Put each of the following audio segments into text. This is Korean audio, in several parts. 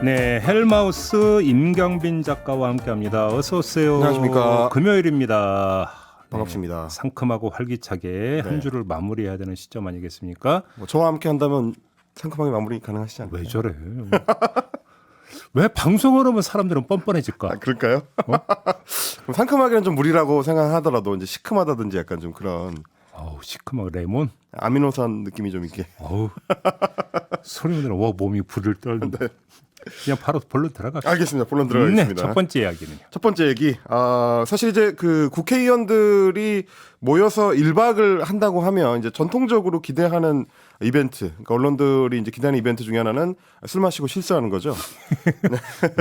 네, 헬마우스 임경빈 작가와 함께합니다. 어서 오세요. 안녕하십니까. 금요일입니다. 반갑습니다. 네, 상큼하고 활기차게 한 주를 마무리해야 되는 시점 아니겠습니까? 저와 함께 한다면 상큼하게 마무리 가능하시지 않나요? 왜 저래? 왜 방송을 하면 사람들은 뻔뻔해질까? 아, 그럴까요? 그럼 상큼하게는 좀 무리라고 생각하더라도 이제 시큼하다든지 약간 좀 그런 어우, 시큼하고 레몬. 아미노산 느낌이 좀 있게. 어우, 소리만 들으면 와 몸이 부를 떨는다. 네. 그냥 바로 본론 들어갑시다. 알겠습니다. 본론 들어가겠습니다. 네, 첫 번째 이야기는요. 첫 번째 얘기. 사실 이제 그 국회의원들이 모여서 1박을 한다고 하면 이제 전통적으로 기대하는 이벤트, 그러니까 언론들이 이제 기대하는 이벤트 중에 하나는 술 마시고 실수하는 거죠.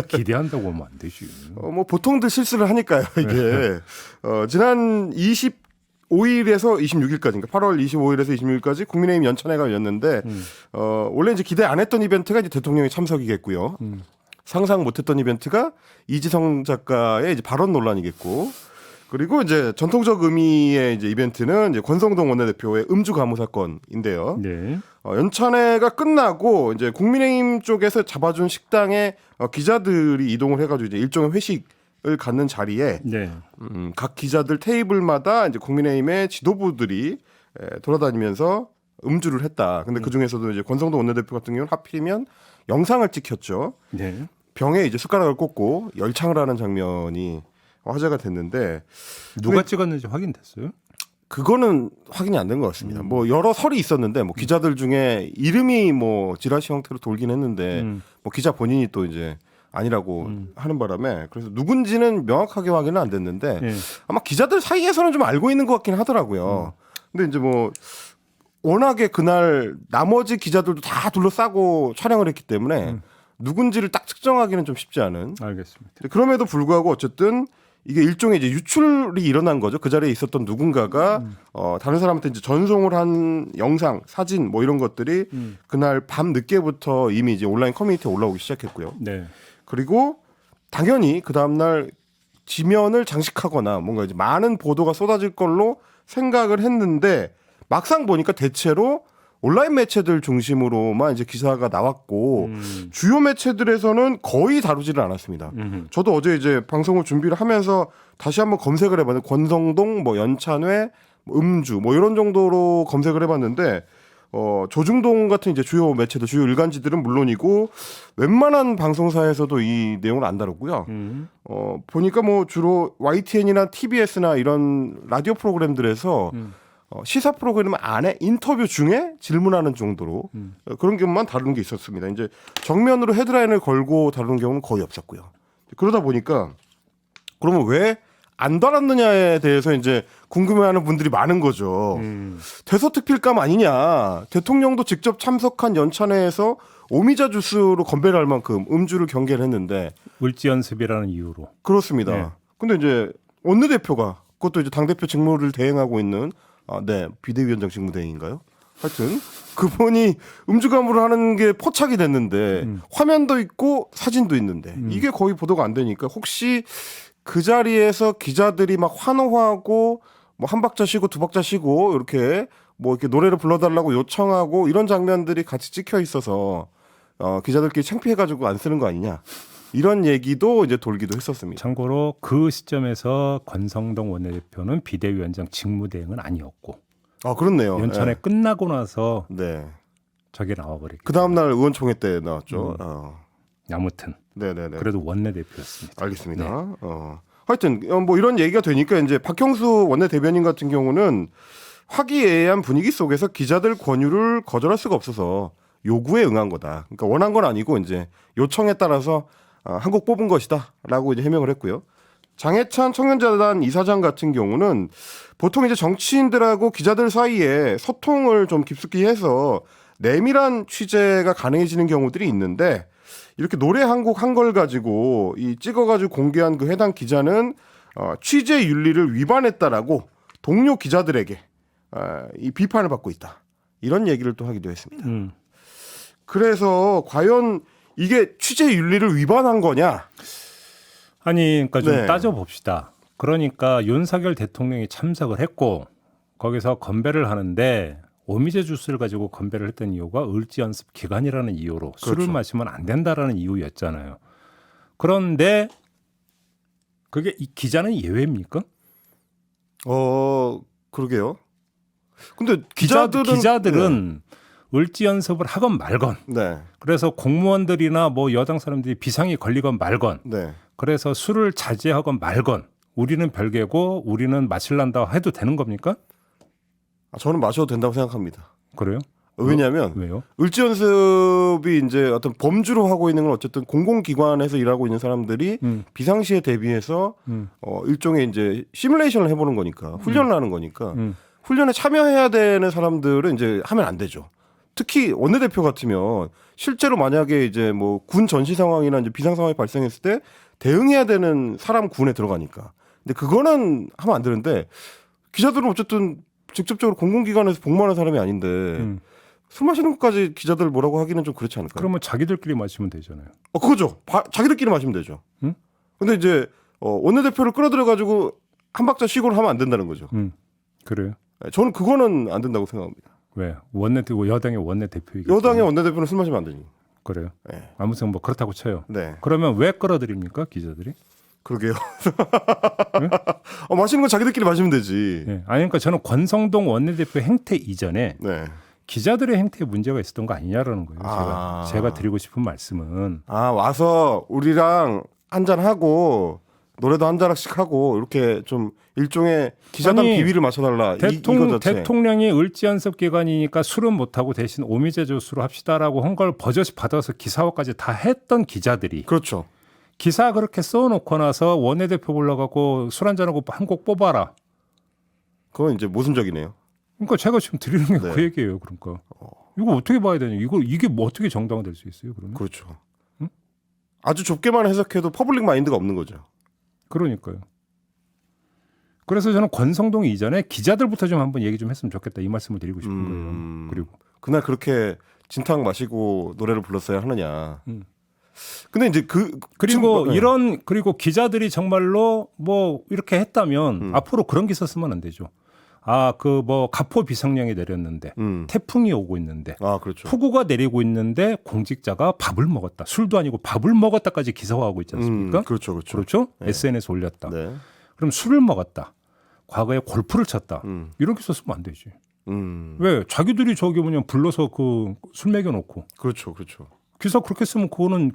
기대한다고 하면 안 되지. 뭐 보통들 실수를 하니까요. 이게 지난 25일에서 26일까지인가 8월 25일에서 26일까지 국민의힘 연찬회가 열렸는데 원래 이제 기대 안 했던 이벤트가 이제 대통령의 참석이겠고요. 상상 못했던 이벤트가 이지성 작가의 이제 발언 논란이겠고, 그리고 이제 전통적 의미의 이제 이벤트는 이제 권성동 원내대표의 음주 가무 사건인데요. 네. 연찬회가 끝나고 이제 국민의힘 쪽에서 잡아준 식당에 기자들이 이동을 해가지고 이제 일종의 회식을 갖는 자리에 네. 각 기자들 테이블마다 이제 국민의힘의 지도부들이 돌아다니면서 음주를 했다. 근데 그 중에서도 이제 권성동 원내대표 같은 경우는 하필이면 영상을 찍혔죠. 네. 병에 이제 숟가락을 꽂고 열창을 하는 장면이 화제가 됐는데 누가 찍었는지 확인됐어요? 그거는 확인이 안 된 것 같습니다. 뭐 여러 설이 있었는데 뭐 기자들 중에 이름이 뭐 지라시 형태로 돌긴 했는데 뭐 기자 본인이 또 이제 아니라고 하는 바람에 그래서 누군지는 명확하게 확인은 안 됐는데 네. 아마 기자들 사이에서는 좀 알고 있는 것 같긴 하더라고요. 근데 이제 뭐 워낙에 그날 나머지 기자들도 다 둘러싸고 촬영을 했기 때문에 누군지를 딱 측정하기는 좀 쉽지 않은. 알겠습니다. 그럼에도 불구하고 어쨌든 이게 일종의 이제 유출이 일어난 거죠. 그 자리에 있었던 누군가가 다른 사람한테 이제 전송을 한 영상, 사진 뭐 이런 것들이 그날 밤 늦게부터 이미 이제 온라인 커뮤니티에 올라오기 시작했고요. 네. 그리고 당연히 그 다음날 지면을 장식하거나 뭔가 이제 많은 보도가 쏟아질 걸로 생각을 했는데 막상 보니까 대체로 온라인 매체들 중심으로만 이제 기사가 나왔고 주요 매체들에서는 거의 다루지를 않았습니다. 저도 어제 이제 방송을 준비를 하면서 다시 한번 검색을 해봤는데 권성동, 뭐 연찬회, 뭐 음주 뭐 이런 정도로 검색을 해봤는데 조중동 같은 이제 주요 매체들, 주요 일간지들은 물론이고 웬만한 방송사에서도 이 내용을 안 다뤘고요. 보니까 뭐 주로 YTN이나 TBS나 이런 라디오 프로그램들에서 시사 프로그램 안에 인터뷰 중에 질문하는 정도로 그런 경우만 다루는 게 있었습니다. 이제 정면으로 헤드라인을 걸고 다루는 경우는 거의 없었고요. 그러다 보니까 그러면 왜 안 달았느냐에 대해서 이제 궁금해하는 분들이 많은 거죠. 대서특필감 아니냐. 대통령도 직접 참석한 연찬회에서 오미자 주스로 건배를 할 만큼 음주를 경계를 했는데 을지 연습이라는 이유로. 그렇습니다. 네. 근데 이제 원내대표가 그것도 이제 당대표 직무를 대행하고 있는 네, 비대위원장 직무대행인가요? 하여튼 그분이 음주가무를 하는 게 포착이 됐는데 화면도 있고 사진도 있는데 이게 거의 보도가 안 되니까 혹시 그 자리에서 기자들이 막 환호하고 뭐 한 박자 쉬고 두 박자 쉬고 이렇게 뭐 이렇게 노래를 불러달라고 요청하고 이런 장면들이 같이 찍혀 있어서 기자들끼리 창피해가지고 안 쓰는 거 아니냐 이런 얘기도 이제 돌기도 했었습니다. 참고로 그 시점에서 권성동 원내대표는 비대위원장 직무대행은 아니었고 아 그렇네요. 연찬회 네. 끝나고 나서 네. 저게 나와버렸기 그 다음 날 의원총회 때 나왔죠. 아무튼 네네네. 그래도 원내대표였습니다. 알겠습니다. 네. 하여튼 뭐 이런 얘기가 되니까 이제 박형수 원내대변인 같은 경우는 화기애애한 분위기 속에서 기자들 권유를 거절할 수가 없어서 요구에 응한 거다. 그러니까 원한 건 아니고 이제 요청에 따라서 한 곡 뽑은 것이다라고 이제 해명을 했고요. 장해찬 청년재단 이사장 같은 경우는 보통 이제 정치인들하고 기자들 사이에 소통을 좀 깊숙이 해서 내밀한 취재가 가능해지는 경우들이 있는데 이렇게 노래 한 곡 한 걸 가지고 이 찍어가지고 공개한 그 해당 기자는 취재 윤리를 위반했다라고 동료 기자들에게 이 비판을 받고 있다. 이런 얘기를 또 하기도 했습니다. 그래서 과연 이게 취재 윤리를 위반한 거냐? 아니, 그러니까 좀 네. 따져봅시다. 그러니까 윤석열 대통령이 참석을 했고 거기서 건배를 하는데 오미자 주스를 가지고 건배를 했던 이유가 을지 연습 기간이라는 이유로 술을 그렇죠. 마시면 안 된다라는 이유였잖아요. 그런데 그게 이 기자는 예외입니까? 그러게요. 근데 기자들은 을지 연습을 하건 말건 네. 그래서 공무원들이나 뭐 여당 사람들이 비상이 걸리건 말건 네. 그래서 술을 자제하건 말건 우리는 별개고 우리는 마실란다 해도 되는 겁니까? 저는 마셔도 된다고 생각합니다. 그래요? 왜냐하면 왜요? 을지 연습이 이제 어떤 범주로 하고 있는 건 어쨌든 공공기관에서 일하고 있는 사람들이 비상시에 대비해서 일종의 이제 시뮬레이션을 해보는 거니까 훈련을 하는 거니까 훈련에 참여해야 되는 사람들은 이제 하면 안 되죠. 특히 원내대표 같으면 실제로 만약에 이제 뭐 군 전시 상황이나 이제 비상 상황이 발생했을 때 대응해야 되는 사람 군에 들어가니까. 근데 그거는 하면 안 되는데 기자들은 어쨌든 직접적으로 공공기관에서 복무하는 사람이 아닌데 술 마시는 것까지 기자들 뭐라고 하기는 좀 그렇지 않을까요? 그러면 자기들끼리 마시면 되잖아요. 그거죠. 자기들끼리 마시면 되죠. 응? 근데 이제 원내대표를 끌어들여 가지고 한 박자 쉬고 하면 안 된다는 거죠. 그래요? 저는 그거는 안 된다고 생각합니다. 왜? 여당의 원내대표이기 여당의 때문에. 원내대표는 술 마시면 안 되니. 그래요? 네. 아무튼 뭐 그렇다고 쳐요. 네. 그러면 왜 끌어들입니까 기자들이? 그러게요. 마시는 건 자기들끼리 마시면 되지. 네. 아니 그러니까 저는 권성동 원내대표 행태 이전에 네. 기자들의 행태에 문제가 있었던 거 아니냐라는 거예요. 아. 제가 드리고 싶은 말씀은 와서 우리랑 한잔 하고 노래도 한 잔씩 하고 이렇게 좀 일종의 기자단 아니, 비위를 맞춰달라. 이거 자체. 대통령이 을지 연습 기간이니까 술은 못하고 대신 오미자 주스로 합시다라고 한 걸 버젓이 받아서 기사화까지 다 했던 기자들이 그렇죠. 기사 그렇게 써놓고 나서 원내대표 불러갖고 술 한잔하고 한 곡 뽑아라. 그건 이제 모순적이네요. 그러니까 제가 지금 드리는 게 네. 그 얘기예요. 그러니까 이거 어떻게 봐야 되냐? 이게 뭐 어떻게 정당화될 수 있어요? 그러면 그렇죠. 아주 좁게만 해석해도 퍼블릭 마인드가 없는 거죠. 그러니까요. 그래서 저는 권성동 이전에 기자들부터 좀 한번 얘기 좀 했으면 좋겠다 이 말씀을 드리고 싶은 거예요. 그리고 그날 그렇게 진탕 마시고 노래를 불렀어야 하느냐. 근데 이제 그리고 네. 그리고 기자들이 정말로 뭐 이렇게 했다면 앞으로 그런 기사 쓰면 안 되죠. 그 뭐 가포 비상령이 내렸는데 태풍이 오고 있는데 그렇죠. 폭우가 내리고 있는데 공직자가 밥을 먹었다. 술도 아니고 밥을 먹었다까지 기사화하고 있지 않습니까? 그렇죠, 그렇죠. 그렇죠? 네. SNS 올렸다. 네. 그럼 술을 먹었다. 과거에 골프를 쳤다. 이런 기사 쓰면 안 되지. 왜? 자기들이 저기 불러서 그 술 먹여놓고. 그렇죠, 그렇죠. 기사 그렇게 쓰면 그거는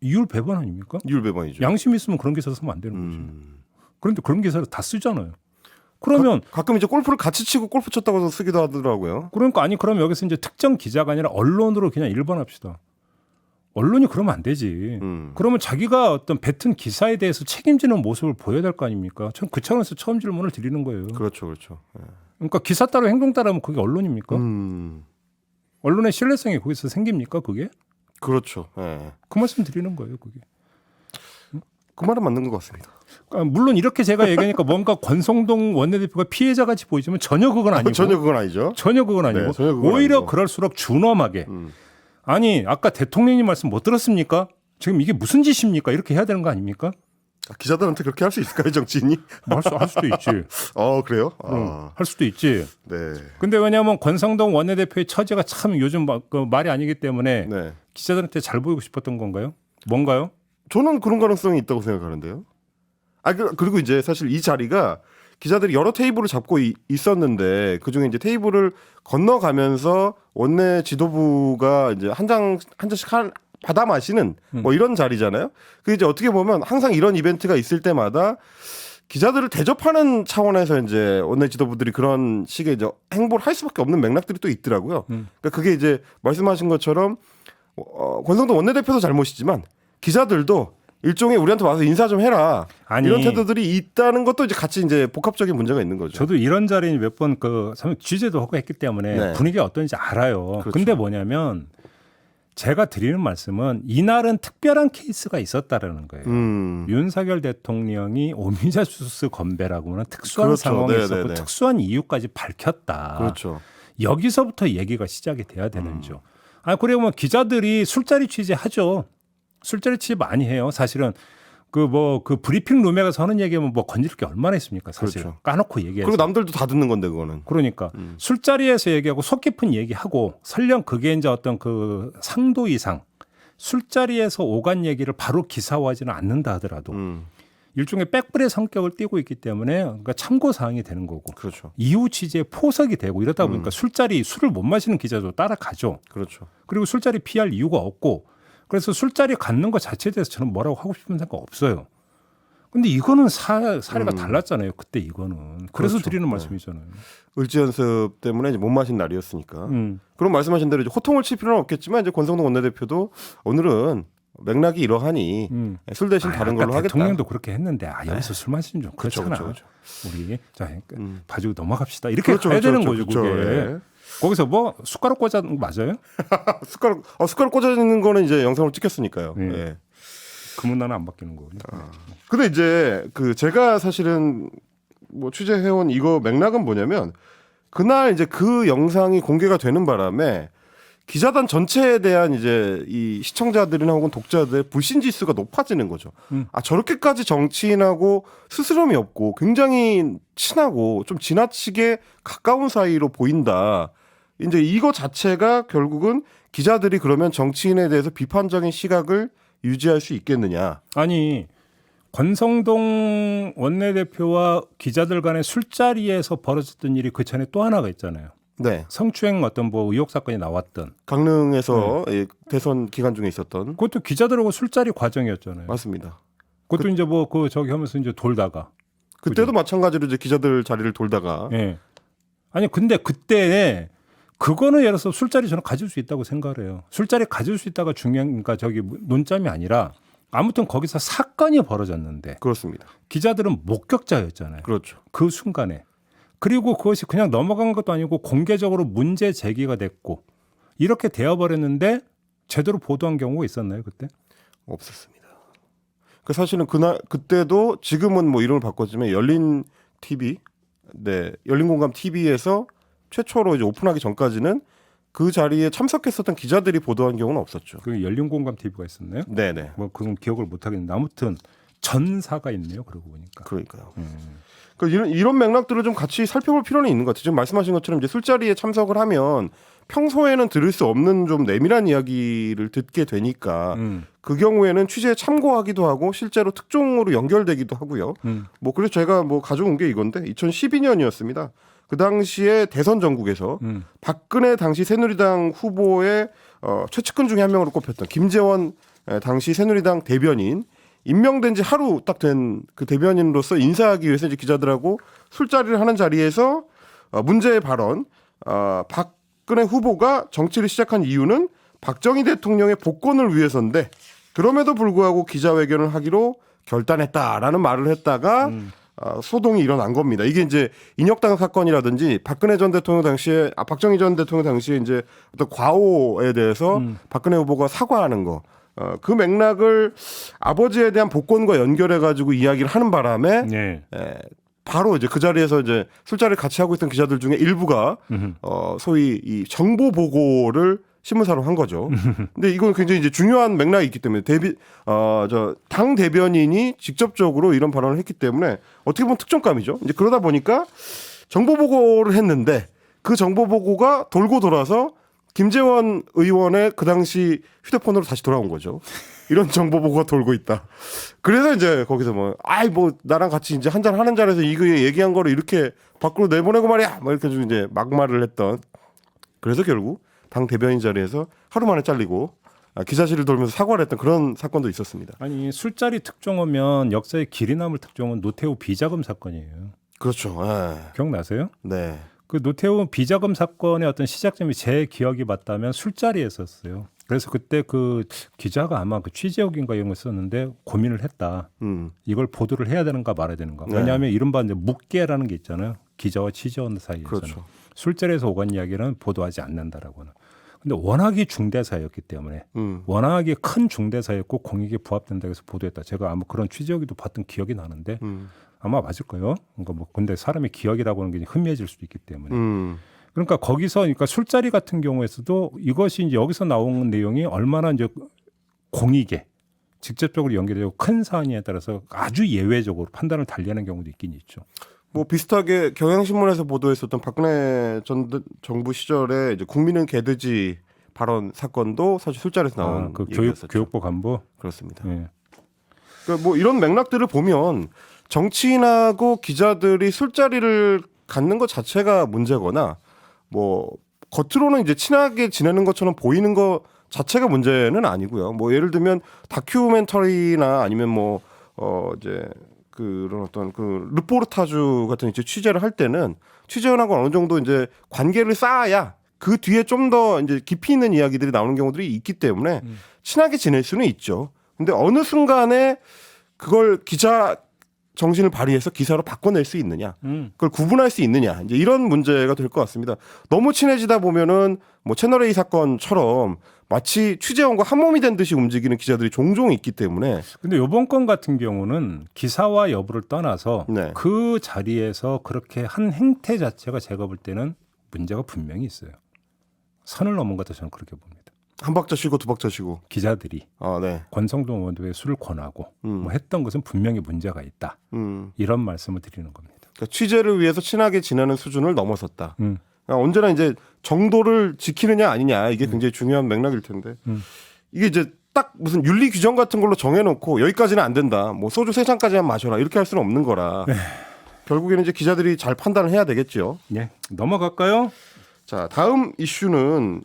이율 배반 아닙니까? 이율 배반이죠. 양심 있으면 그런 기사 쓰면 안 되는 거지. 그런데 그런 기사를 다 쓰잖아요. 그러면 가끔 이제 골프를 같이 치고 골프 쳤다고 쓰기도 하더라고요. 그러니까 그럼 여기서 이제 특정 기자가 아니라 언론으로 그냥 일반합시다. 언론이 그러면 안 되지. 그러면 자기가 어떤 뱉은 기사에 대해서 책임지는 모습을 보여야 될 거 아닙니까? 전 그 차원에서 처음 질문을 드리는 거예요. 그렇죠, 그렇죠. 네. 그러니까 기사 따로 행동 따르면 그게 언론입니까? 언론의 신뢰성이 거기서 생깁니까? 그게? 그렇죠. 네. 그 말씀 드리는 거예요. 그게. 그 말은 맞는 것 같습니다. 그러니까 물론 이렇게 제가 얘기하니까 뭔가 권성동 원내대표가 피해자 같이 보이지만 전혀 그건 아니고 전혀 그건 아니죠. 전혀 그건 아니고 네, 전혀 그건 오히려 아니고. 그럴수록 준엄하게 아니 아까 대통령님 말씀 못 들었습니까? 지금 이게 무슨 짓입니까? 이렇게 해야 되는 거 아닙니까? 기자들한테 그렇게 할 수 있을까요, 정치인이? 뭐 할 수도 있지. 그래요? 할 수도 있지. 네. 근데 왜냐하면 권성동 원내대표의 처지가 참 요즘 말이 아니기 때문에 네. 기자들한테 잘 보이고 싶었던 건가요? 뭔가요? 저는 그런 가능성이 있다고 생각하는데요. 그리고 이제 사실 이 자리가 기자들이 여러 테이블을 잡고 있었는데 그중에 이제 테이블을 건너가면서 원내 지도부가 이제 한 잔씩 받아 마시는 뭐 이런 자리잖아요. 그 이제 어떻게 보면 항상 이런 이벤트가 있을 때마다 기자들을 대접하는 차원에서 이제 원내 지도부들이 그런 식의 이제 행보를 할 수밖에 없는 맥락들이 또 있더라고요. 그러니까 그게 이제 말씀하신 것처럼 권성동 원내대표도 잘못이지만 기자들도 일종의 우리한테 와서 인사 좀 해라. 이런 태도들이 있다는 것도 이제 같이 이제 복합적인 문제가 있는 거죠. 저도 이런 자리에 몇 번 취재도 하고 했기 때문에 네. 분위기가 어떤지 알아요. 그렇죠. 근데 뭐냐면 제가 드리는 말씀은 이날은 특별한 케이스가 있었다라는 거예요. 윤석열 대통령이 오미자 주스 건배라고는 특수한 그렇죠. 상황이 네, 있었고 네, 네. 특수한 이유까지 밝혔다. 그렇죠. 여기서부터 얘기가 시작이 돼야 되는죠. 그리고 기자들이 술자리 취재하죠. 술자리 취재 많이 해요. 사실은 그 브리핑 룸에 가서 하는 얘기하면 뭐 건질 게 얼마나 있습니까, 사실. 그렇죠. 까놓고 얘기해서. 그리고 남들도 다 듣는 건데 그거는. 그러니까 술자리에서 얘기하고 속 깊은 얘기하고 설령 그게 이제 어떤 그 상도 이상 술자리에서 오간 얘기를 바로 기사화하지는 않는다 하더라도 일종의 백불의 성격을 띠고 있기 때문에 그러니까 참고 사항이 되는 거고 그렇죠. 이후 취재에 포석이 되고 이러다 보니까 술자리 술을 못 마시는 기자도 따라가죠. 그렇죠. 그리고 술자리 피할 이유가 없고 그래서 술자리 갖는 것 자체에 대해서 저는 뭐라고 하고 싶은 생각 없어요. 근데 이거는 사례가 달랐잖아요. 그때 이거는. 그래서 그렇죠. 드리는 네. 말씀이잖아요. 을지 연습 때문에 이제 못 마신 날이었으니까. 그럼 말씀하신 대로 이제 호통을 칠 필요는 없겠지만 이제 권성동 원내대표도 오늘은 맥락이 이러하니 술 대신 다른 걸로 하겠다. 대통령도 그렇게 했는데 여기서 술 마시는 좀 그렇죠, 그렇잖아. 그렇죠, 우리 자 봐주고 넘어갑시다. 이렇게 그렇죠, 가야 그렇죠, 되는 그렇죠, 거죠. 그게. 그렇죠. 네. 거기서 뭐 숟가락 꽂아는 거 맞아요? 숟가락 꽂아지는 거는 이제 영상으로 찍혔으니까요. 네. 예. 그 문화는 안 바뀌는 거군요. 근데 이제 그 제가 사실은 뭐 취재해온 이거 맥락은 뭐냐면 그날 이제 그 영상이 공개가 되는 바람에 기자단 전체에 대한 이제 이 시청자들이나 혹은 독자들의 불신 지수가 높아지는 거죠. 아 저렇게까지 정치인하고 스스럼이 없고 굉장히 친하고 좀 지나치게 가까운 사이로 보인다. 이제 이거 자체가 결국은 기자들이 그러면 정치인에 대해서 비판적인 시각을 유지할 수 있겠느냐. 아니 권성동 원내대표와 기자들 간의 술자리에서 벌어졌던 일이 그 전에 또 하나가 있잖아요. 네. 성추행 어떤 뭐 의혹 사건이 나왔던. 강릉에서 예, 대선 기간 중에 있었던. 그것도 기자들하고 술자리 과정이었잖아요. 맞습니다. 그것도 이제 뭐 그 저기 하면서 이제 돌다가. 그때도 그죠? 마찬가지로 이제 기자들 자리를 돌다가. 예. 아니 근데 그때 그거는 예를 들어서 술자리 저는 가질 수 있다고 생각을 해요. 술자리 가질 수 있다가 중요한 그러니까 저기 논점이 아니라 아무튼 거기서 사건이 벌어졌는데 그렇습니다. 기자들은 목격자였잖아요. 그렇죠. 그 순간에. 그리고 그것이 그냥 넘어간 것도 아니고 공개적으로 문제 제기가 됐고 이렇게 되어버렸는데 제대로 보도한 경우가 있었나요 그때? 없었습니다. 그 사실은 그때도 지금은 뭐 이름을 바꿨지만 열린 TV, 네 열린 공감 TV에서 최초로 이제 오픈하기 전까지는 그 자리에 참석했었던 기자들이 보도한 경우는 없었죠. 그 열린 공감 TV가 있었나요? 네네. 뭐 그건 기억을 못 하겠는데 아무튼 전사가 있네요. 그러고 보니까. 그러니까요. 그러니까 이런 맥락들을 좀 같이 살펴볼 필요는 있는 것 같아요. 지금 말씀하신 것처럼 이제 술자리에 참석을 하면 평소에는 들을 수 없는 좀 내밀한 이야기를 듣게 되니까 그 경우에는 취재에 참고하기도 하고 실제로 특종으로 연결되기도 하고요. 뭐 그래서 제가 뭐 가져온 게 이건데 2012년이었습니다. 그 당시에 대선 전국에서 박근혜 당시 새누리당 후보의 최측근 중에 한 명으로 꼽혔던 김재원 당시 새누리당 대변인 임명된 지 하루 딱 된 그 대변인으로서 인사하기 위해서 이제 기자들하고 술자리를 하는 자리에서 문제의 발언 박근혜 후보가 정치를 시작한 이유는 박정희 대통령의 복권을 위해서인데 그럼에도 불구하고 기자회견을 하기로 결단했다라는 말을 했다가 소동이 일어난 겁니다. 이게 이제 인혁당 사건이라든지 박근혜 전 대통령 당시에 박정희 전 대통령 당시에 이제 어떤 과오에 대해서 박근혜 후보가 사과하는 거. 그 맥락을 아버지에 대한 복권과 연결해 가지고 이야기를 하는 바람에 네. 바로 이제 그 자리에서 이제 술자리를 같이 하고 있던 기자들 중에 일부가 소위 이 정보 보고를 신문사로 한 거죠. 근데 이건 굉장히 이제 중요한 맥락이 있기 때문에 당 대변인이 직접적으로 이런 발언을 했기 때문에 어떻게 보면 특종감이죠. 이제 그러다 보니까 정보 보고를 했는데 그 정보 보고가 돌고 돌아서 김재원 의원의 그 당시 휴대폰으로 다시 돌아온 거죠. 이런 정보 보고가 돌고 있다. 그래서 이제 거기서 뭐 나랑 같이 이제 한잔 하는 자리에서 이거 얘기한 거를 이렇게 밖으로 내보내고 말이야. 뭐 이렇게 좀 이제 막말을 했던. 그래서 결국 당 대변인 자리에서 하루 만에 잘리고 기자실을 돌면서 사과를 했던 그런 사건도 있었습니다. 아니 술자리 특종하면 역사에 길이 남을 특종은 노태우 비자금 사건이에요. 그렇죠. 기억나세요? 네. 그 노태우 비자금 사건의 어떤 시작점이 제 기억이 맞다면 술자리였었어요. 그래서 그때 그 기자가 아마 그 취재역인가 이런 거 썼는데 고민을 했다. 이걸 보도를 해야 되는가 말아야 되는가. 왜냐하면 이른바 이제 묵계라는 게 있잖아요. 기자와 취재원 사이에서는. 그렇죠. 술자리에서 오간 이야기는 보도하지 않는다라고는. 근데 워낙이 중대사였기 때문에 워낙에 큰 중대사였고 공익에 부합된다 해서 보도했다. 제가 아마 그런 취재역이도 봤던 기억이 나는데 아마 맞을 거예요. 그러니까 뭐 근데 사람의 기억이라고 하는 게 흔미해질 수도 있기 때문에. 그러니까 거기서 그러니까 술자리 같은 경우에서도 이것이 이제 여기서 나온 내용이 얼마나 이제 공익에 직접적으로 연결되고 큰 사안에 따라서 아주 예외적으로 판단을 달리하는 경우도 있긴 있죠. 뭐 비슷하게 경향신문에서 보도했었던 박근혜 전 정부 시절에 이제 국민은 개돼지 발언 사건도 사실 술자리에서 나온 그 얘기였었죠. 교육부 간부. 그렇습니다. 예. 그러니까 뭐 이런 맥락들을 보면 정치인하고 기자들이 술자리를 갖는 것 자체가 문제거나 뭐 겉으로는 이제 친하게 지내는 것처럼 보이는 것 자체가 문제는 아니고요. 뭐 예를 들면 다큐멘터리나 아니면 뭐 이제 그런 어떤 그 르포르타주 같은 이제 취재를 할 때는 취재원하고 어느 정도 이제 관계를 쌓아야 그 뒤에 좀 더 이제 깊이 있는 이야기들이 나오는 경우들이 있기 때문에 친하게 지낼 수는 있죠. 근데 어느 순간에 그걸 기자 정신을 발휘해서 기사로 바꿔낼 수 있느냐, 그걸 구분할 수 있느냐, 이제 이런 문제가 될 것 같습니다. 너무 친해지다 보면은 뭐 채널 A 사건처럼 마치 취재원과 한 몸이 된 듯이 움직이는 기자들이 종종 있기 때문에. 근데 이번 건 같은 경우는 기사와 여부를 떠나서 네. 그 자리에서 그렇게 한 행태 자체가 제가 볼 때는 문제가 분명히 있어요. 선을 넘은 것 같아 저는 그렇게 봅니다. 한 박자 쉬고 두 박자 쉬고. 기자들이 네. 권성동 의원에게 술을 권하고 뭐 했던 것은 분명히 문제가 있다. 이런 말씀을 드리는 겁니다. 그러니까 취재를 위해서 친하게 지내는 수준을 넘어섰다. 그러니까 언제나 이제 정도를 지키느냐 아니냐 이게 굉장히 중요한 맥락일 텐데 이게 이제 딱 무슨 윤리 규정 같은 걸로 정해놓고 여기까지는 안 된다. 뭐 소주 3잔까지만 마셔라 이렇게 할 수는 없는 거라. 결국에는 이제 기자들이 잘 판단을 해야 되겠죠. 네, 넘어갈까요? 자, 다음 이슈는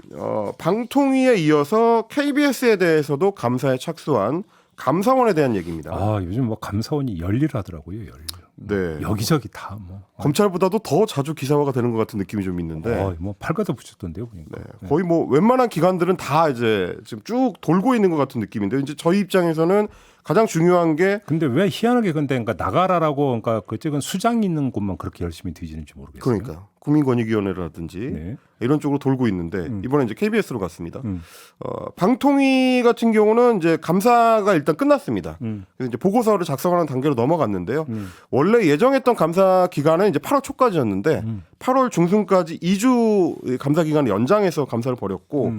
방통위에 이어서 KBS에 대해서도 감사에 착수한 감사원에 대한 얘기입니다. 아, 요즘 뭐 감사원이 열일하더라고요, 열일. 네. 여기저기 다 뭐. 검찰보다도 더 자주 기사화가 되는 것 같은 느낌이 좀 있는데. 뭐 팔가다 붙였던데요, 보니까. 네. 거의 뭐 웬만한 기관들은 다 이제 지금 쭉 돌고 있는 것 같은 느낌인데 이제 저희 입장에서는 가장 중요한 게 근데 왜 희한하게 그러니까 나가라라고 그러니까 그 찍은 수장 있는 곳만 그렇게 열심히 뒤지는지 모르겠어요. 그러니까 국민권익위원회라든지 네. 이런 쪽으로 돌고 있는데 이번에 이제 KBS로 갔습니다. 방통위 같은 경우는 이제 감사가 일단 끝났습니다. 그래서 이제 보고서를 작성하는 단계로 넘어갔는데요. 원래 예정했던 감사 기간은 이제 8월 초까지였는데 8월 중순까지 2주 감사 기간을 연장해서 감사를 벌였고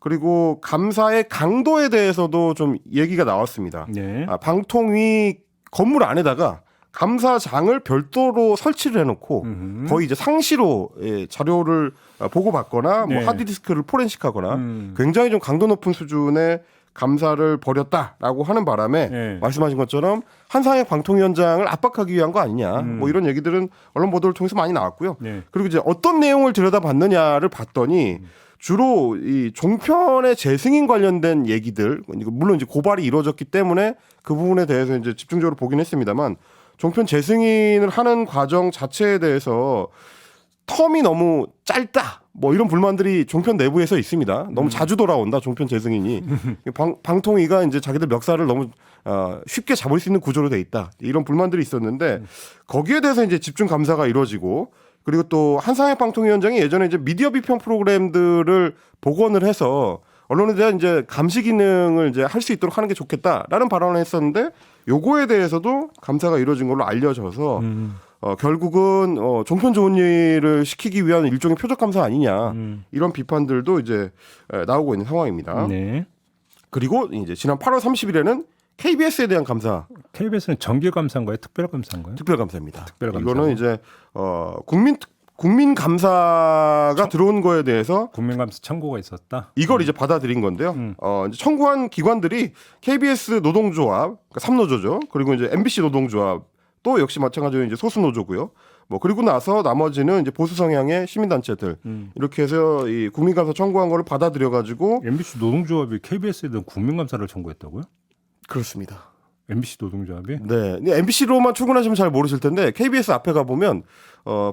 그리고 감사의 강도에 대해서도 좀 얘기가 나왔습니다. 네. 방통위 건물 안에다가 감사장을 별도로 설치를 해놓고 거의 이제 상시로 자료를 보고받거나 뭐 네. 하드디스크를 포렌식하거나 굉장히 좀 강도 높은 수준의 감사를 벌였다라고 하는 바람에 네. 말씀하신 것처럼 한상혁 방통위원장을 압박하기 위한 거 아니냐 뭐 이런 얘기들은 언론 보도를 통해서 많이 나왔고요. 네. 그리고 이제 어떤 내용을 들여다봤느냐를 봤더니 주로 이 종편의 재승인 관련된 얘기들 물론 이제 고발이 이루어졌기 때문에 그 부분에 대해서 이제 집중적으로 보긴 했습니다만 종편 재승인을 하는 과정 자체에 대해서 텀이 너무 짧다. 뭐 이런 불만들이 종편 내부에서 있습니다. 너무 자주 돌아온다. 종편 재승인이. 방통위가 이제 자기들 멱살을 너무 쉽게 잡을 수 있는 구조로 돼 있다. 이런 불만들이 있었는데 거기에 대해서 이제 집중 감사가 이루어지고 그리고 또 한상혁 방통위원장이 예전에 이제 미디어 비평 프로그램들을 복원을 해서 언론에 대한 이제 감시 기능을 이제 할 수 있도록 하는 게 좋겠다라는 발언을 했었는데 요거에 대해서도 감사가 이루어진 걸로 알려져서 결국은 종편 좋은 일을 시키기 위한 일종의 표적 감사 아니냐 이런 비판들도 이제 나오고 있는 상황입니다. 네. 그리고 이제 지난 8월 30일에는 KBS에 대한 감사. KBS는 정기 감사인가요? 특별 감사인가요? 특별 감사입니다. 특별 감사. 이거는 이제 국민 감사가 들어온 거에 대해서 국민감사 청구가 있었다. 이걸 이제 받아들인 건데요. 이제 청구한 기관들이 KBS 노동조합, 그러니까 3노조죠. 그리고 이제 MBC 노동조합 또 역시 마찬가지로 이제 소수 노조고요. 뭐 그리고 나서 나머지는 이제 보수 성향의 시민단체들 이렇게 해서 이 국민감사 청구한 거를 받아들여 가지고 MBC 노동조합이 KBS에 대한 국민감사를 청구했다고요? 그렇습니다. MBC 노동조합이? 네, MBC로만 출근하시면 잘 모르실 텐데 KBS 앞에 가 보면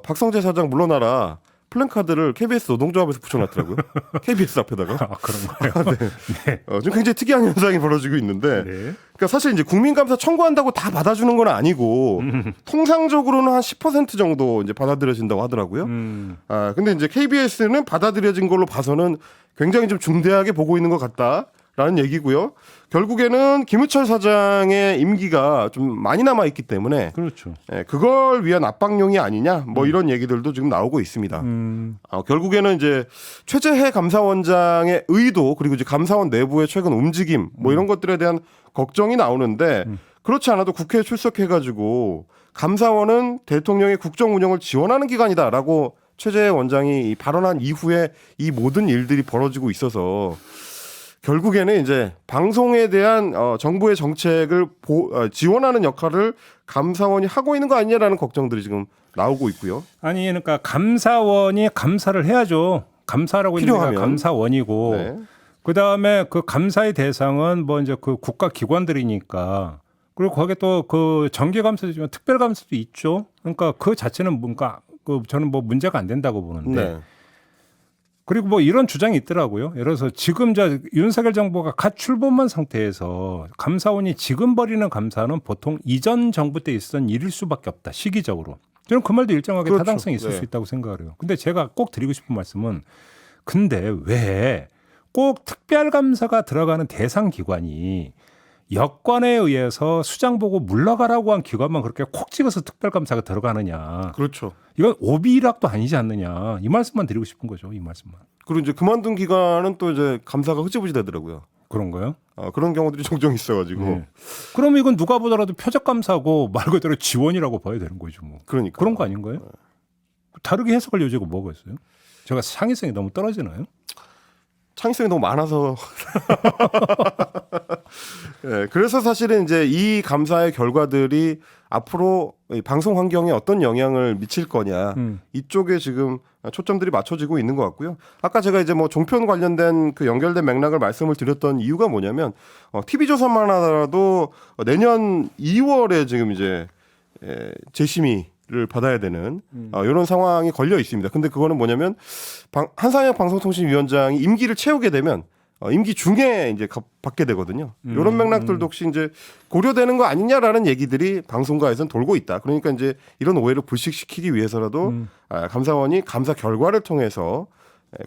박성재 사장 물러나라 플랜카드를 KBS 노동조합에서 붙여놨더라고요. KBS 앞에다가. 아, 그런 거예요. 네. 지금 굉장히 특이한 현상이 벌어지고 있는데, 네. 그러니까 사실 이제 국민감사 청구한다고 다 받아주는 건 아니고 통상적으로는 한 10% 정도 이제 받아들여진다고 하더라고요. 근데 이제 KBS는 받아들여진 걸로 봐서는 굉장히 좀 중대하게 보고 있는 것 같다. 라는 얘기고요. 결국에는 김우철 사장의 임기가 좀 많이 남아 있기 때문에 그렇죠. 그걸 위한 압박용이 아니냐 뭐 이런 얘기들도 지금 나오고 있습니다. 결국에는 이제 최재해 감사원장의 의도 그리고 이제 감사원 내부의 최근 움직임 뭐 이런 것들에 대한 걱정이 나오는데 그렇지 않아도 국회에 출석해가지고 감사원은 대통령의 국정 운영을 지원하는 기관이다라고 최재해 원장이 발언한 이후에 이 모든 일들이 벌어지고 있어서 결국에는 이제 방송에 대한 정부의 정책을 지원하는 역할을 감사원이 하고 있는 거 아니냐라는 걱정들이 지금 나오고 있고요. 아니 그러니까 감사원이 감사를 해야죠. 감사라고 있는 게 감사원이고 네. 그다음에 그 감사의 대상은 뭐 이제 그 국가 기관들이니까 그리고 거기에 또 그 정기 감사도 있지만 특별 감사도 있죠. 그러니까 그 자체는 뭔가 그 저는 뭐 문제가 안 된다고 보는데. 네. 그리고 뭐 이런 주장이 있더라고요. 예를 들어서 지금 윤석열 정부가 갓 출범한 상태에서 감사원이 지금 벌이는 감사는 보통 이전 정부 때 있었던 일일 수밖에 없다. 시기적으로. 저는 그 말도 일정하게 그렇죠. 타당성이 있을 네. 수 있다고 생각을 해요. 근데 제가 꼭 드리고 싶은 말씀은 근데 왜 꼭 특별감사가 들어가는 대상 기관이 여권에 의해서 수장 보고 물러가라고 한 기관만 그렇게 콕 찍어서 특별감사가 들어가느냐. 그렇죠. 이건 오비락도 아니지 않느냐. 이 말씀만 드리고 싶은 거죠. 이 말씀만. 그리고 이제 그만둔 기간은 또 이제 감사가 흐지부지 되더라고요. 그런가요? 그런 경우들이 종종 있어가지고. 네. 그러면 이건 누가 보더라도 표적감사고 말 그대로 지원이라고 봐야 되는 거죠. 뭐. 그러니까. 그런 거 아닌가요? 다르게 해석할 여지가 뭐가 있어요? 제가 창의성이 너무 떨어지나요? 창의성이 너무 많아서. 네, 그래서 사실은 이제 이 감사의 결과들이 앞으로 이 방송 환경에 어떤 영향을 미칠 거냐 이쪽에 지금 초점들이 맞춰지고 있는 것 같고요. 아까 제가 이제 뭐 종편 관련된 그 연결된 맥락을 말씀을 드렸던 이유가 뭐냐면 TV조선만 하더라도 내년 2월에 지금 이제 재심의를 받아야 되는 이런 상황이 걸려 있습니다. 근데 그거는 뭐냐면 한상혁 방송통신위원장이 임기를 채우게 되면 임기 중에 이제 받게 되거든요. 이런 맥락들도 혹시 이제 고려되는 거 아니냐라는 얘기들이 방송가에서는 돌고 있다. 그러니까 이제 이런 오해를 불식시키기 위해서라도 감사원이 감사 결과를 통해서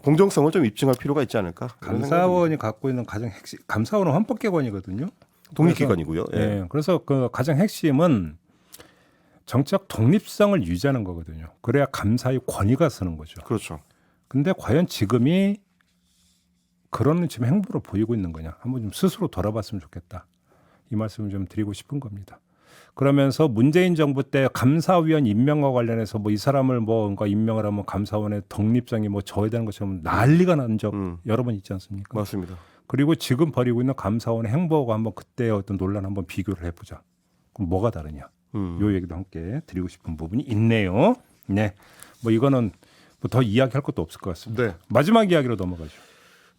공정성을 좀 입증할 필요가 있지 않을까. 감사원이 갖고 있는 가장 핵심, 감사원은 헌법기관이거든요. 독립기관이고요. 그래서, 예. 그래서 그 가장 핵심은 정치적 독립성을 유지하는 거거든요. 그래야 감사의 권위가 서는 거죠. 그렇죠. 근데 과연 지금이 그런 지금 행보를 보이고 있는 거냐. 한번 좀 스스로 돌아봤으면 좋겠다. 이 말씀을 좀 드리고 싶은 겁니다. 그러면서 문재인 정부 때 감사위원 임명과 관련해서 뭐 이 사람을 뭔가 임명을 하면 감사원의 독립성이 뭐 저해되는 것처럼 난리가 난 적 여러 번 있지 않습니까? 맞습니다. 그리고 지금 벌이고 있는 감사원의 행보하고 한번 그때의 어떤 논란 한번 비교를 해보자. 그럼 뭐가 다르냐? 요 얘기도 함께 드리고 싶은 부분이 있네요. 네, 뭐 이거는 뭐 더 이야기할 것도 없을 것 같습니다. 네. 마지막 이야기로 넘어가죠.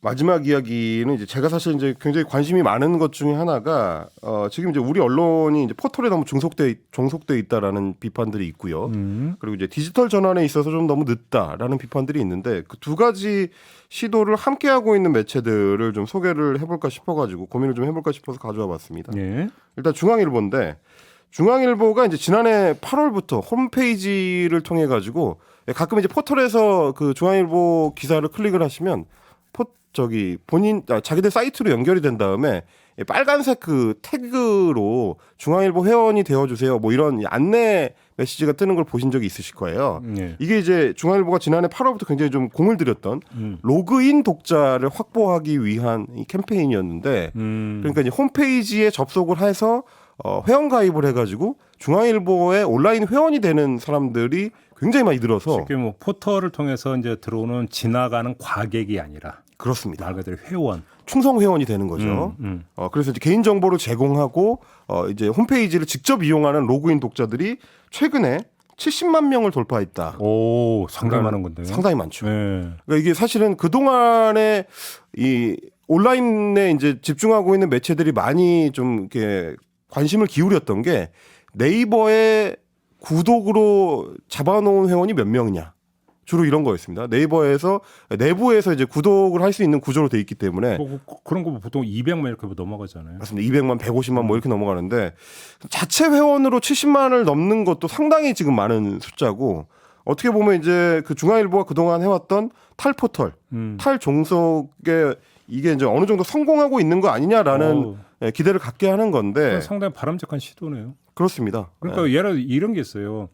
마지막 이야기는 이제 제가 사실 이제 굉장히 관심이 많은 것 중에 하나가 지금 이제 우리 언론이 이제 포털에 너무 종속돼 있다라는 비판들이 있고요. 그리고 이제 디지털 전환에 있어서 좀 너무 늦다라는 비판들이 있는데 그 두 가지 시도를 함께 하고 있는 매체들을 좀 소개를 해볼까 싶어가지고 고민을 좀 해볼까 싶어서 가져와봤습니다. 네. 일단 중앙일보인데 중앙일보가 이제 지난해 8월부터 홈페이지를 통해 가지고 가끔 이제 포털에서 그 중앙일보 기사를 클릭을 하시면 자기들 사이트로 연결이 된 다음에 빨간색 그 태그로 중앙일보 회원이 되어주세요. 뭐 이런 안내 메시지가 뜨는 걸 보신 적이 있으실 거예요. 네. 이게 이제 중앙일보가 지난해 8월부터 굉장히 좀 공을 들였던 로그인 독자를 확보하기 위한 이 캠페인이었는데 그러니까 이제 홈페이지에 접속을 해서 회원 가입을 해가지고 중앙일보의 온라인 회원이 되는 사람들이 굉장히 많이 늘어서 쉽게 뭐 포털을 통해서 이제 들어오는 지나가는 과객이 아니라 그렇습니다. 말 그대로 회원. 충성 회원이 되는 거죠. 그래서 이제 개인 정보를 제공하고 이제 홈페이지를 직접 이용하는 로그인 독자들이 최근에 70만 명을 돌파했다. 오, 상당히 많은 건데요. 상당히 많죠. 네. 그러니까 이게 사실은 그 동안에 이 온라인에 이제 집중하고 있는 매체들이 많이 좀 이렇게 관심을 기울였던 게 네이버에 구독으로 잡아놓은 회원이 몇 명이냐. 주로 이런 거였습니다. 네이버에서 내부에서 이제 구독을 할 수 있는 구조로 돼 있기 때문에 뭐 그런 거 보통 200만 이렇게 넘어가잖아요. 맞습니다. 200만, 150만 뭐 이렇게 넘어가는데 자체 회원으로 70만을 넘는 것도 상당히 지금 많은 숫자고 어떻게 보면 이제 그 중앙일보가 그동안 해왔던 탈포털, 탈종속의 이게 이제 어느 정도 성공하고 있는 거 아니냐라는 기대를 갖게 하는 건데 상당히 바람직한 시도네요. 그렇습니다. 그러니까 예를 들어 이런 게 있어요.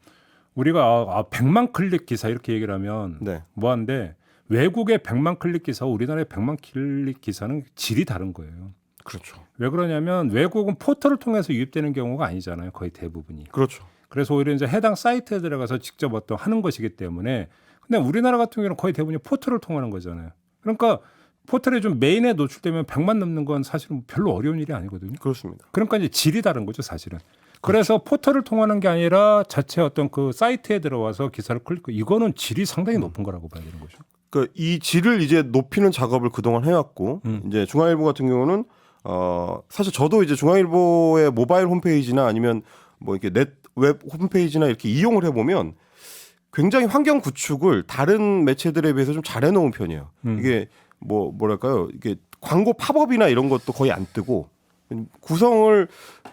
우리가 100만 클릭 기사 이렇게 얘기를 하면 네. 뭐한데 외국의 100만 클릭 기사와 우리나라의 100만 클릭 기사는 질이 다른 거예요. 그렇죠. 왜 그러냐면 외국은 포털을 통해서 유입되는 경우가 아니잖아요. 거의 대부분이. 그렇죠. 그래서 오히려 이제 해당 사이트에 들어가서 직접 어떤 하는 것이기 때문에 근데 우리나라 같은 경우는 거의 대부분이 포털을 통하는 거잖아요. 그러니까 포털에 좀 메인에 노출되면 100만 넘는 건 사실은 별로 어려운 일이 아니거든요. 그렇습니다. 그러니까 이제 질이 다른 거죠, 사실은. 그래서 포털을 통하는 게 아니라 자체 어떤 그 사이트에 들어와서 기사를 클릭, 이거는 질이 상당히 높은 거라고 봐야 되는 거죠. 그러니까 이 질을 이제 높이는 작업을 그동안 해왔고 이제 중앙일보 같은 경우는 사실 저도 이제 중앙일보의 모바일 홈페이지나 아니면 뭐 이렇게 웹 홈페이지나 이렇게 이용을 해보면 굉장히 환경 구축을 다른 매체들에 비해서 좀 잘 해놓은 편이에요. 이게 뭐랄까요? 이게 광고 팝업이나 이런 것도 거의 안 뜨고 구성을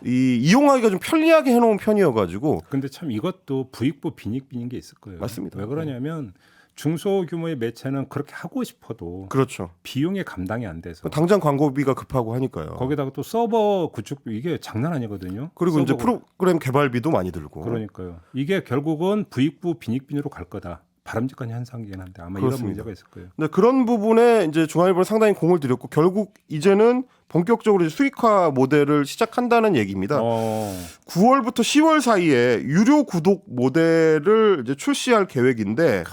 이용하기가 좀 편리하게 해놓은 편이어가지고. 근데 참 이것도 부익부 빈익빈인 게 있을 거예요. 맞습니다. 왜 그러냐면 중소규모의 매체는 그렇게 하고 싶어도 그렇죠. 비용이 감당이 안 돼서 당장 광고비가 급하고 하니까요. 거기다가 또 서버 구축비 이게 장난 아니거든요. 그리고 이제 프로그램 개발비도 많이 들고. 그러니까요. 이게 결국은 부익부 빈익빈으로 갈 거다. 바람직한 현상이긴 한데 아마 그렇습니다. 이런 문제가 있을 거예요. 근데 그런 부분에 이제 중앙일보는 상당히 공을 들였고 결국 이제는 본격적으로 이제 수익화 모델을 시작한다는 얘기입니다. 9월부터 10월 사이에 유료 구독 모델을 이제 출시할 계획인데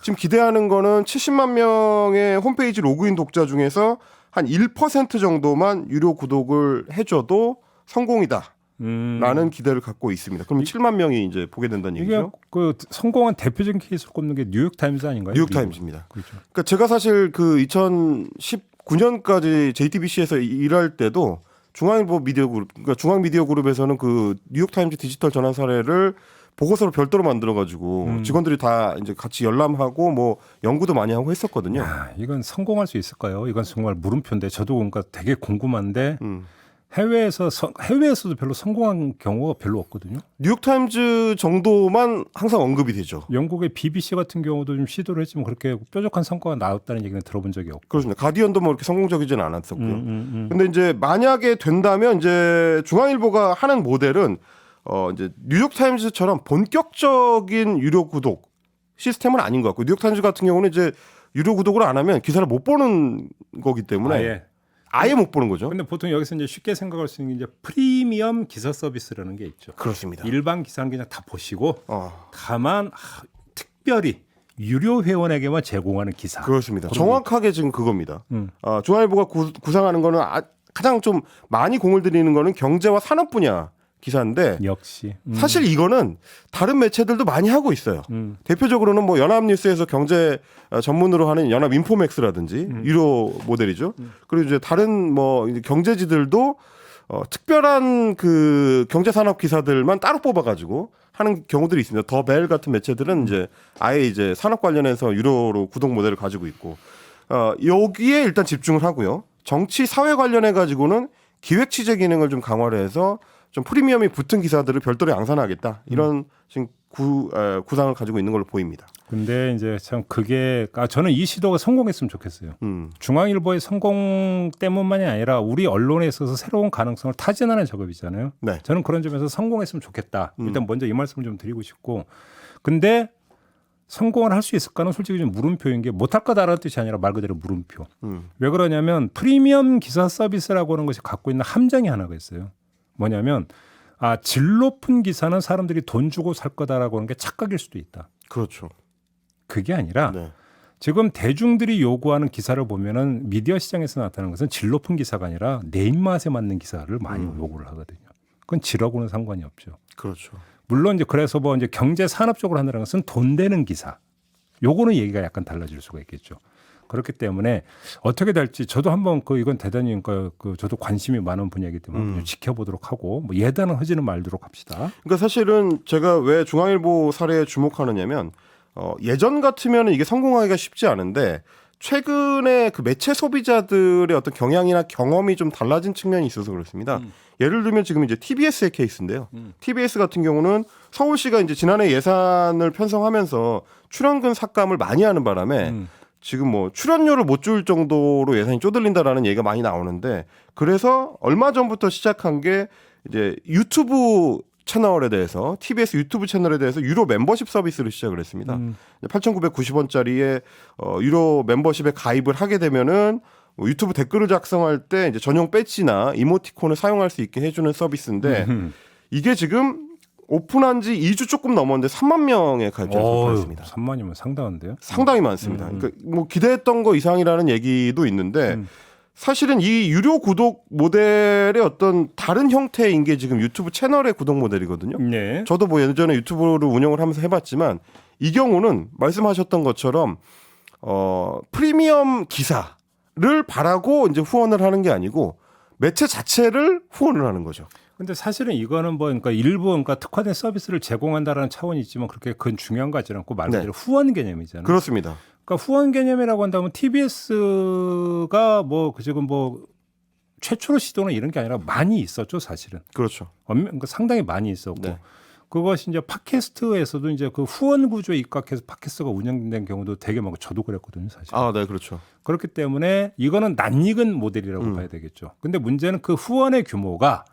지금 기대하는 거는 70만 명의 홈페이지 로그인 독자 중에서 한 1% 정도만 유료 구독을 해줘도 성공이다. 라는 기대를 갖고 있습니다. 그럼 7만 명이 이제 보게 된다는 얘기죠. 이게 그 성공한 대표적인 케이스로 꼽는 게 뉴욕 타임즈 아닌가요? 뉴욕 타임즈입니다. 그렇죠. 그러니까 제가 사실 그 2019년까지 JTBC에서 일할 때도 중앙일보 미디어 그룹, 그러니까 중앙 미디어 그룹에서는 그 뉴욕 타임즈 디지털 전환 사례를 보고서를 별도로 만들어가지고 직원들이 다 이제 같이 열람하고 뭐 연구도 많이 하고 했었거든요. 이건 성공할 수 있을까요? 이건 정말 물음표인데 저도 그러니까 되게 궁금한데. 해외에서도 별로 성공한 경우가 별로 없거든요. 뉴욕타임즈 정도만 항상 언급이 되죠. 영국의 BBC 같은 경우도 좀 시도를 했지만 그렇게 뾰족한 성과가 나왔다는 얘기는 들어본 적이 없고. 그렇습니다. 가디언도 뭐 이렇게 성공적이지는 않았었고요. 근데 이제 만약에 된다면 이제 중앙일보가 하는 모델은 이제 뉴욕타임즈처럼 본격적인 유료 구독 시스템은 아닌 것 같고 뉴욕타임즈 같은 경우는 이제 유료 구독을 안 하면 기사를 못 보는 거기 때문에 아예 못 보는 거죠. 근데 보통 여기서 이제 쉽게 생각할 수 있는 게 이제 프리미엄 기사 서비스라는 게 있죠. 그렇습니다. 일반 기사는 그냥 다 보시고 다만 특별히 유료 회원에게만 제공하는 기사. 그렇습니다. 정확하게 지금 그겁니다. 중앙일보가 구상하는 거는 가장 좀 많이 공을 들이는 거는 경제와 산업 분야 기사인데 역시 사실 이거는 다른 매체들도 많이 하고 있어요. 대표적으로는 뭐 연합뉴스에서 경제 전문으로 하는 연합인포맥스라든지 유료 모델이죠. 그리고 이제 다른 뭐 경제지들도 특별한 그 경제산업 기사들만 따로 뽑아가지고 하는 경우들이 있습니다. 더 벨 같은 매체들은 이제 아예 이제 산업 관련해서 유료로 구독 모델을 가지고 있고 여기에 일단 집중을 하고요. 정치 사회 관련해 가지고는 기획 취재 기능을 좀 강화를 해서 좀 프리미엄이 붙은 기사들을 별도로 양산하겠다 이런 지금 구상을 가지고 있는 걸로 보입니다. 근데 이제 참 그게 저는 이 시도가 성공했으면 좋겠어요. 중앙일보의 성공 때문만이 아니라 우리 언론에 있어서 새로운 가능성을 타진하는 작업이잖아요. 네. 저는 그런 점에서 성공했으면 좋겠다. 일단 먼저 이 말씀을 좀 드리고 싶고, 근데 성공을 할 수 있을까는 솔직히 좀 물음표인 게 못할 거다라는 뜻이 아니라 말 그대로 물음표. 왜 그러냐면 프리미엄 기사 서비스라고 하는 것이 갖고 있는 함정이 하나가 있어요. 뭐냐면 질 높은 기사는 사람들이 돈 주고 살 거다라고 하는 게 착각일 수도 있다. 그렇죠. 그게 아니라 지금 대중들이 요구하는 기사를 보면은 미디어 시장에서 나타나는 것은 질 높은 기사가 아니라 내 입맛에 맞는 기사를 많이 요구를 하거든요. 그건 질하고는 상관이 없죠. 그렇죠. 물론 이제 그래서 뭐 이제 경제 산업적으로 한다는 것은 돈 되는 기사. 요거는 얘기가 약간 달라질 수가 있겠죠. 그렇기 때문에 어떻게 될지 저도 한번 이건 대단히 저도 관심이 많은 분야이기 때문에 지켜보도록 하고 뭐 예단은 허지는 말도록 합시다. 그러니까 사실은 제가 왜 중앙일보 사례에 주목하느냐면 예전 같으면 이게 성공하기가 쉽지 않은데 최근에 그 매체 소비자들의 어떤 경향이나 경험이 좀 달라진 측면이 있어서 그렇습니다. 예를 들면 지금 이제 TBS의 케이스인데요. TBS 같은 경우는 서울시가 이제 지난해 예산을 편성하면서 출연금 삭감을 많이 하는 바람에 지금 뭐 출연료를 못 줄 정도로 예산이 쪼들린다라는 얘기가 많이 나오는데 그래서 얼마 전부터 시작한 게 이제 유튜브 채널에 대해서 TBS 유튜브 채널에 대해서 유료 멤버십 서비스를 시작을 했습니다. 8,990원짜리의 유료 멤버십에 가입을 하게 되면은 뭐 유튜브 댓글을 작성할 때 이제 전용 배지나 이모티콘을 사용할 수 있게 해주는 서비스인데 이게 지금 오픈한 지 2주 조금 넘었는데 3만 명의 가입자가 돌파했습니다. 3만이면 상당한데요? 상당히 많습니다. 그러니까 뭐 기대했던 거 이상이라는 얘기도 있는데 사실은 이 유료 구독 모델의 어떤 다른 형태인 게 지금 유튜브 채널의 구독 모델이거든요. 네. 저도 뭐 예전에 유튜브를 운영을 하면서 해봤지만 이 경우는 말씀하셨던 것처럼 프리미엄 기사를 바라고 이제 후원을 하는 게 아니고 매체 자체를 후원을 하는 거죠. 근데 사실은 이거는 뭐 그러니까 일부 그러니까 특화된 서비스를 제공한다라는 차원이 있지만 그렇게 그건 중요한 거 같지는 않고 말 그대로 후원 개념이잖아요. 그렇습니다. 그러니까 후원 개념이라고 한다면 TBS가 뭐 지금 뭐 최초로 시도는 이런 게 아니라 많이 있었죠, 사실은. 그렇죠. 그러니까 상당히 많이 있었고 네. 그것이 이제 팟캐스트에서도 이제 그 후원 구조에 입각해서 팟캐스트가 운영된 경우도 되게 많고 저도 그랬거든요, 사실. 아, 네, 그렇죠. 그렇기 때문에 이거는 낯익은 모델이라고 봐야 되겠죠. 근데 문제는 그 후원의 규모가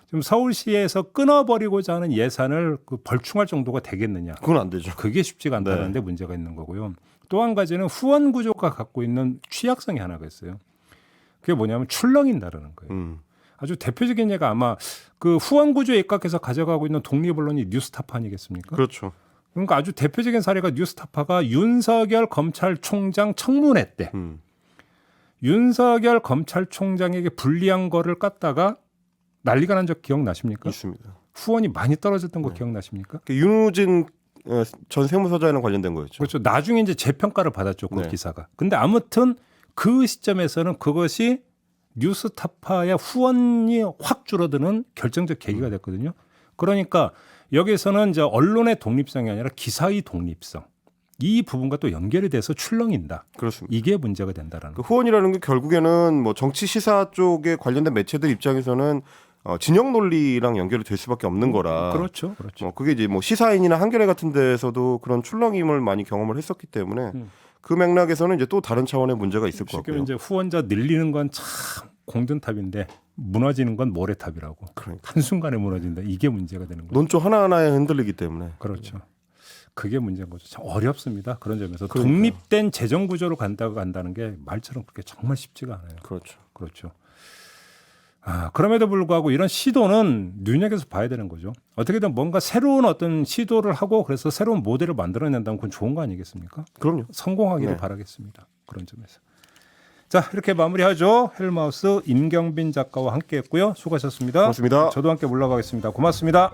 지금 서울시에서 끊어버리고자 하는 예산을 그 벌충할 정도가 되겠느냐. 그건 안 되죠. 그게 쉽지가 않다는 데 문제가 있는 거고요. 또 한 가지는 후원 구조가 갖고 있는 취약성이 하나가 있어요. 그게 뭐냐면 출렁인다라는 거예요. 아주 대표적인 예가 아마 그 후원 구조에 입각해서 가져가고 있는 독립 언론이 뉴스타파 아니겠습니까? 그렇죠. 그러니까 아주 대표적인 사례가 뉴스타파가 윤석열 검찰총장 청문회 때 윤석열 검찰총장에게 불리한 거를 깠다가 난리가 난 적 기억나십니까? 있습니다. 후원이 많이 떨어졌던 거 기억나십니까? 윤우진 전 세무서장이랑 관련된 거였죠. 그렇죠. 나중에 이제 재평가를 받았죠. 그 네. 기사가. 근데 아무튼 그 시점에서는 그것이 뉴스타파의 후원이 확 줄어드는 결정적 계기가 됐거든요. 그러니까 여기서는 이제 언론의 독립성이 아니라 기사의 독립성. 이 부분과 또 연결이 돼서 출렁인다. 그렇습니다. 이게 문제가 된다라는 그 후원이라는 게 결국에는 뭐 정치 시사 쪽에 관련된 매체들 입장에서는 진영 논리랑 연결이 될 수밖에 없는 거라. 그렇죠. 그렇죠. 그게 이제 뭐 시사인이나 한겨레 같은 데에서도 그런 출렁임을 많이 경험을 했었기 때문에 그 맥락에서는 이제 또 다른 차원의 문제가 있을 것 쉽게 같고요. 이제 후원자 늘리는 건 참 공든탑인데 무너지는 건 모래탑이라고. 그러니까. 한순간에 무너진다. 이게 문제가 되는 거죠. 논조 하나하나에 흔들리기 때문에. 그렇죠. 그게 문제인 거죠. 참 어렵습니다. 그런 점에서 그러니까요. 독립된 재정 구조로 간다는 게 말처럼 그렇게 정말 쉽지가 않아요. 그렇죠. 그렇죠. 그럼에도 불구하고 이런 시도는 눈여겨서 봐야 되는 거죠. 어떻게든 뭔가 새로운 어떤 시도를 하고 그래서 새로운 모델을 만들어낸다면 그건 좋은 거 아니겠습니까? 그럼요. 성공하기를 네. 바라겠습니다. 그런 점에서. 자, 이렇게 마무리하죠. 헬마우스 임경빈 작가와 함께했고요. 수고하셨습니다. 고맙습니다. 저도 함께 물러가겠습니다. 고맙습니다.